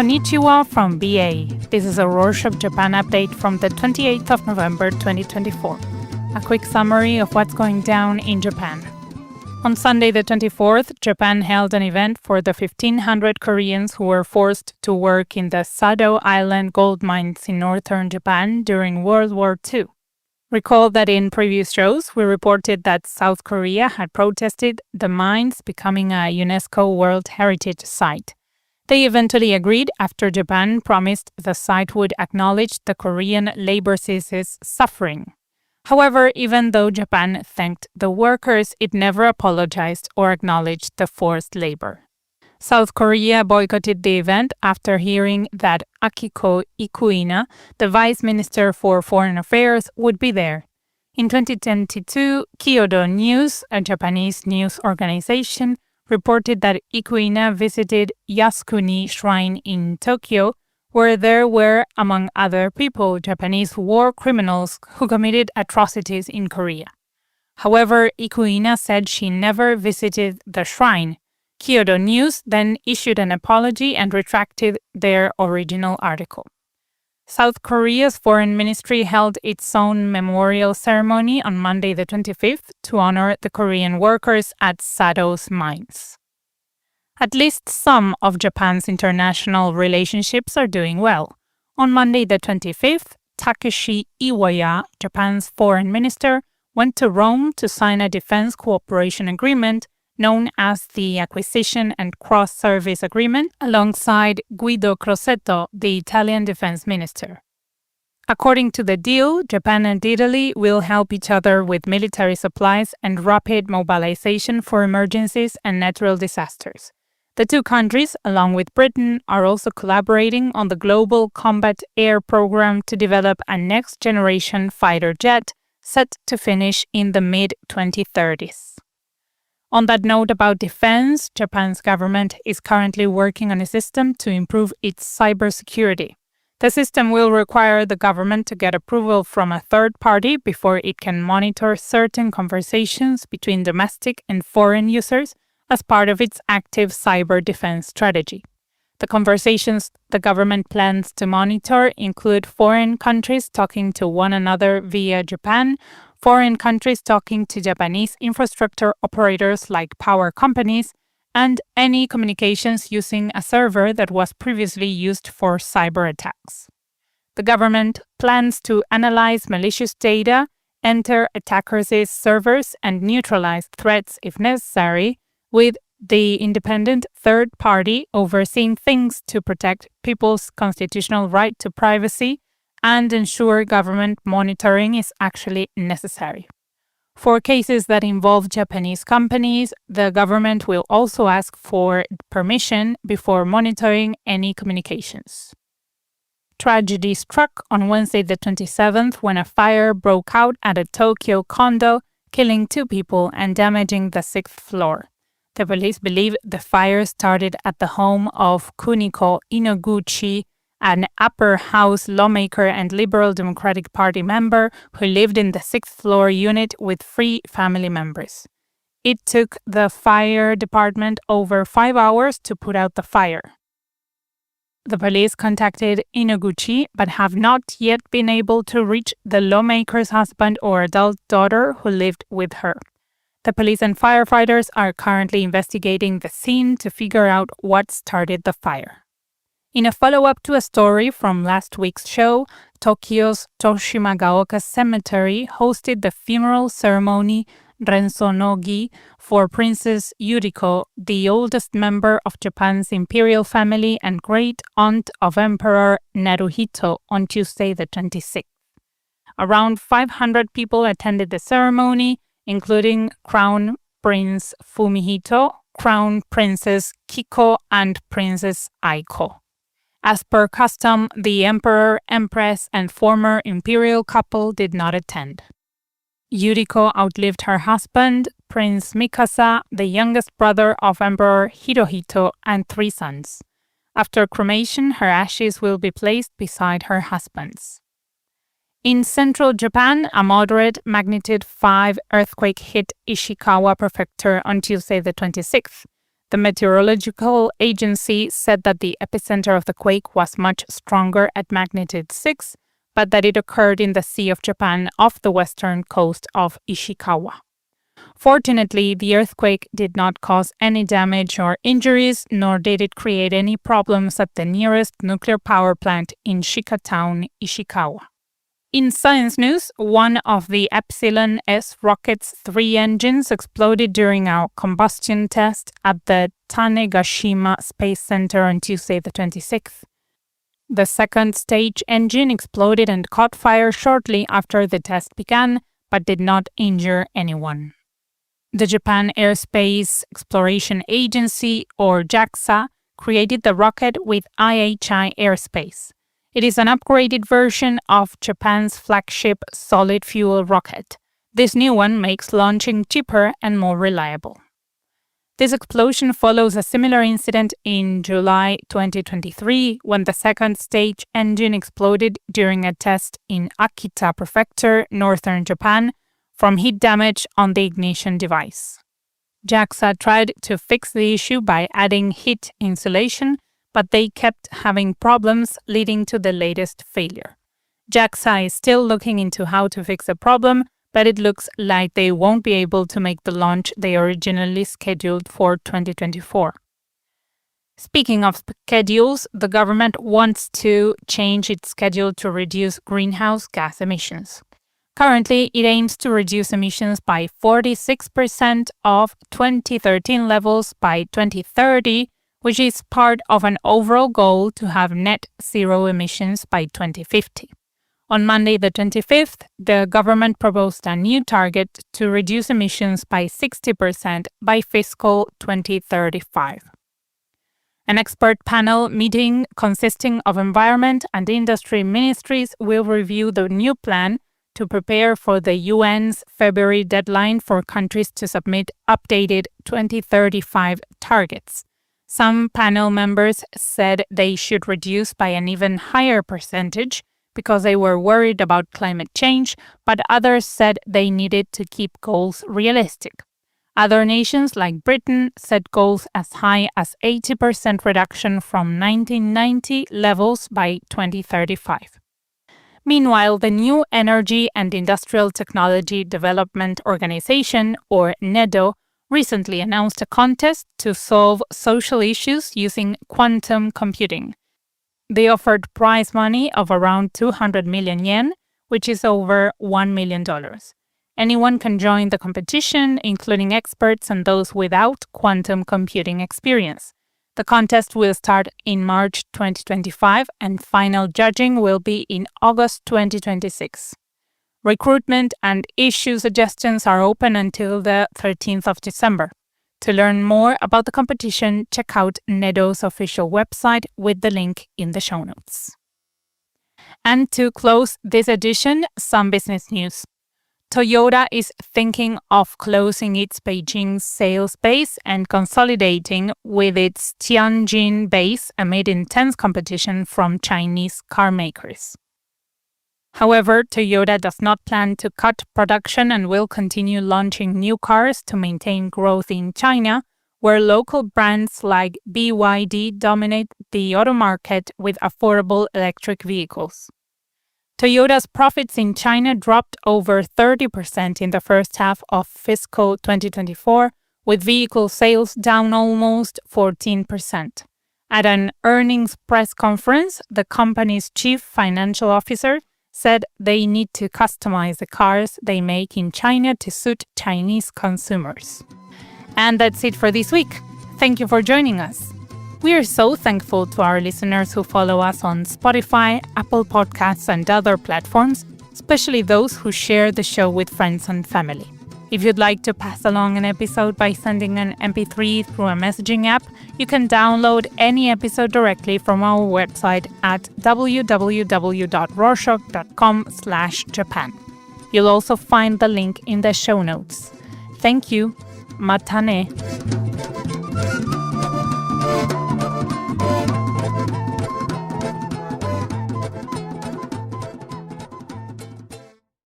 Konnichiwa from BA. This is a Rorschach Japan update from the 28th of November 2024. A quick summary of what's going down in Japan. On Sunday the 24th, Japan held an event for the 1,500 Koreans who were forced to work in the Sado Island gold mines in northern Japan during World War II. Recall that in previous shows, we reported that South Korea had protested the mines becoming a UNESCO World Heritage Site. They eventually agreed after Japan promised the site would acknowledge the Korean labor ceases suffering. However, even though Japan thanked the workers, it never apologized or acknowledged the forced labor. South Korea boycotted the event after hearing that Akiko Ikuina, the Vice Minister for Foreign Affairs, would be there. In 2022, Kyodo News, a Japanese news organization, reported that Ikuina visited Yasukuni Shrine in Tokyo, where there were, among other people, Japanese war criminals who committed atrocities in Korea. However, Ikuina said she never visited the shrine. Kyodo News then issued an apology and retracted their original article. South Korea's foreign ministry held its own memorial ceremony on Monday the 25th to honor the Korean workers at Sado's mines. At least some of Japan's international relationships are doing well. On Monday the 25th, Takeshi Iwaya, Japan's foreign minister, went to Rome to sign a defense cooperation agreement known as the Acquisition and Cross-Service Agreement, alongside Guido Crosetto, the Italian defense minister. According to the deal, Japan and Italy will help each other with military supplies and rapid mobilization for emergencies and natural disasters. The two countries, along with Britain, are also collaborating on the Global Combat Air Program to develop a next-generation fighter jet set to finish in the mid-2030s. On that note about defense, Japan's government is currently working on a system to improve its cybersecurity. The system will require the government to get approval from a third party before it can monitor certain conversations between domestic and foreign users as part of its active cyber defense strategy. The conversations the government plans to monitor include foreign countries talking to one another via Japan, foreign countries talking to Japanese infrastructure operators like power companies, and any communications using a server that was previously used for cyber attacks. The government plans to analyze malicious data, enter attackers' servers, and neutralize threats if necessary, with the independent third party overseeing things to protect people's constitutional right to privacy and ensure government monitoring is actually necessary. For cases that involve Japanese companies, the government will also ask for permission before monitoring any communications. Tragedy struck on Wednesday the 27th when a fire broke out at a Tokyo condo, killing 2 people and damaging the 6th floor. The police believe the fire started at the home of Kuniko Inoguchi, an upper house lawmaker and Liberal Democratic Party member who lived in the 6th floor unit with 3 family members. It took the fire department over 5 hours to put out the fire. The police contacted Inoguchi but have not yet been able to reach the lawmaker's husband or adult daughter who lived with her. The police and firefighters are currently investigating the scene to figure out what started the fire. In a follow-up to a story from last week's show, Tokyo's Toshimagaoka Cemetery hosted the funeral ceremony Rensonogi for Princess Yuriko, the oldest member of Japan's imperial family and great-aunt of Emperor Naruhito, on Tuesday the 26th. Around 500 people attended the ceremony, including Crown Prince Fumihito, Crown Princess Kiko, and Princess Aiko. As per custom, the Emperor, Empress, and former imperial couple did not attend. Yuriko outlived her husband, Prince Mikasa, the youngest brother of Emperor Hirohito, and 3 sons. After cremation, her ashes will be placed beside her husband's. In central Japan, a moderate magnitude 5 earthquake hit Ishikawa Prefecture on Tuesday the 26th. The meteorological agency said that the epicenter of the quake was much stronger at magnitude 6, but that it occurred in the Sea of Japan off the western coast of Ishikawa. Fortunately, the earthquake did not cause any damage or injuries, nor did it create any problems at the nearest nuclear power plant in Shika Town, Ishikawa. In science news, one of the Epsilon S rocket's 3 engines exploded during a combustion test at the Tanegashima Space Center on Tuesday the 26th. The second stage engine exploded and caught fire shortly after the test began, but did not injure anyone. The Japan Aerospace Exploration Agency, or JAXA, created the rocket with IHI Aerospace. It is an upgraded version of Japan's flagship solid-fuel rocket. This new one makes launching cheaper and more reliable. This explosion follows a similar incident in July 2023 when the second stage engine exploded during a test in Akita Prefecture, northern Japan, from heat damage on the ignition device. JAXA tried to fix the issue by adding heat insulation, but they kept having problems, leading to the latest failure. JAXA is still looking into how to fix the problem, but it looks like they won't be able to make the launch they originally scheduled for 2024. Speaking of schedules, the government wants to change its schedule to reduce greenhouse gas emissions. Currently, it aims to reduce emissions by 46% of 2013 levels by 2030, which is part of an overall goal to have net zero emissions by 2050. On Monday the 25th, the government proposed a new target to reduce emissions by 60% by fiscal 2035. An expert panel meeting consisting of environment and industry ministries will review the new plan to prepare for the UN's February deadline for countries to submit updated 2035 targets. Some panel members said they should reduce by an even higher percentage because they were worried about climate change, but others said they needed to keep goals realistic. Other nations like Britain set goals as high as 80% reduction from 1990 levels by 2035. Meanwhile, the New Energy and Industrial Technology Development Organization, or NEDO, recently announced a contest to solve social issues using quantum computing. They offered prize money of around 200 million yen, which is over $1 million. Anyone can join the competition, including experts and those without quantum computing experience. The contest will start in March 2025 and final judging will be in August 2026. Recruitment and issue suggestions are open until the 13th of December. To learn more about the competition, check out NEDO's official website with the link in the show notes. And to close this edition, some business news. Toyota is thinking of closing its Beijing sales base and consolidating with its Tianjin base amid intense competition from Chinese car makers. However, Toyota does not plan to cut production and will continue launching new cars to maintain growth in China, where local brands like BYD dominate the auto market with affordable electric vehicles. Toyota's profits in China dropped over 30% in the first half of fiscal 2024, with vehicle sales down almost 14%. At an earnings press conference, the company's chief financial officer said they need to customize the cars they make in China to suit Chinese consumers. And that's it for this week. Thank you for joining us. We are so thankful to our listeners who follow us on Spotify, Apple Podcasts, and other platforms, especially those who share the show with friends and family. If you'd like to pass along an episode by sending an MP3 through a messaging app, you can download any episode directly from our website at www.rorschach.com/Japan. You'll also find the link in the show notes. Thank you. Matane.